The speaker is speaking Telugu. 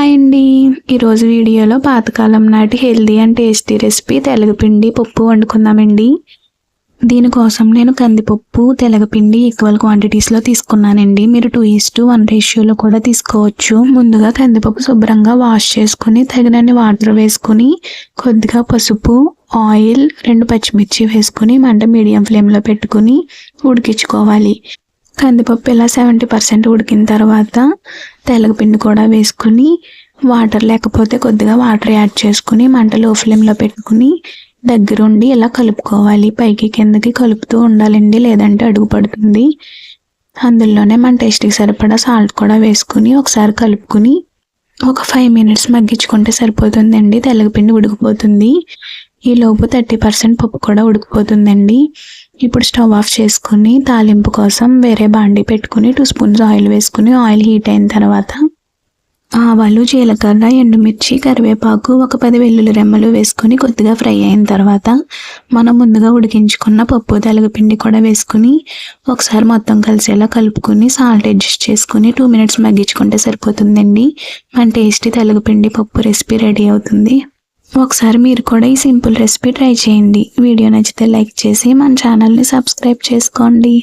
హాయ్ అండి. ఈరోజు వీడియోలో పాతకాలం నాటి హెల్దీ అండ్ టేస్టీ రెసిపీ తెలగపిండి పప్పు వండుకుందామండి. దీనికోసం నేను కందిపప్పు తెలగపిండి ఈక్వల్ క్వాంటిటీస్లో తీసుకున్నానండి. మీరు 2:1 రేషియోలో కూడా తీసుకోవచ్చు. ముందుగా కందిపప్పు శుభ్రంగా వాష్ చేసుకుని తగినన్ని వాటర్ వేసుకుని కొద్దిగా పసుపు, ఆయిల్, 2 పచ్చిమిర్చి వేసుకుని మంట మీడియం ఫ్లేమ్లో పెట్టుకుని ఉడికించుకోవాలి. కందిపప్పు ఇలా 70% ఉడికిన తర్వాత తెలగపిండి కూడా వేసుకుని వాటర్ లేకపోతే కొద్దిగా వాటర్ యాడ్ చేసుకుని మంట లో ఫ్లేమ్లో పెట్టుకుని దగ్గరుండి ఇలా కలుపుకోవాలి. పైకి కిందకి కలుపుతూ ఉండాలండి, లేదంటే అడుగు పడుతుంది. అందులోనే మన టేస్ట్కి సరిపడా సాల్ట్ కూడా వేసుకుని ఒకసారి కలుపుకుని ఒక 5 మినిట్స్ మగ్గించుకుంటే సరిపోతుందండి. తెలగపిండి ఉడికిపోతుంది. ఈలోపు 30% పప్పు కూడా ఉడికిపోతుందండి. ఇప్పుడు స్టవ్ ఆఫ్ చేసుకుని తాలింపు కోసం వేరే బాండి పెట్టుకుని 2 స్పూన్స్ ఆయిల్ వేసుకుని ఆయిల్ హీట్ అయిన తర్వాత ఆవాలు, జీలకర్ర, ఎండుమిర్చి, కరివేపాకు, ఒక 10 వెల్లుల్లి రెమ్మలు వేసుకుని కొద్దిగా ఫ్రై అయిన తర్వాత మనం ముందుగా ఉడికించుకున్న పప్పు తెలగపిండి కూడా వేసుకుని ఒకసారి మొత్తం కలిసేలా కలుపుకుని సాల్ట్ అడ్జస్ట్ చేసుకుని 2 మినిట్స్ మగ్గించుకుంటే సరిపోతుందండి. మన టేస్టీ తెలగపిండి పప్పు రెసిపీ రెడీ అవుతుంది. ఒకసారి మీరు కూడా ఈ సింపుల్ రెసిపీ ట్రై చేయండి. వీడియో నచ్చితే లైక్ చేసి మన ఛానల్ని సబ్స్క్రైబ్ చేసుకోండి.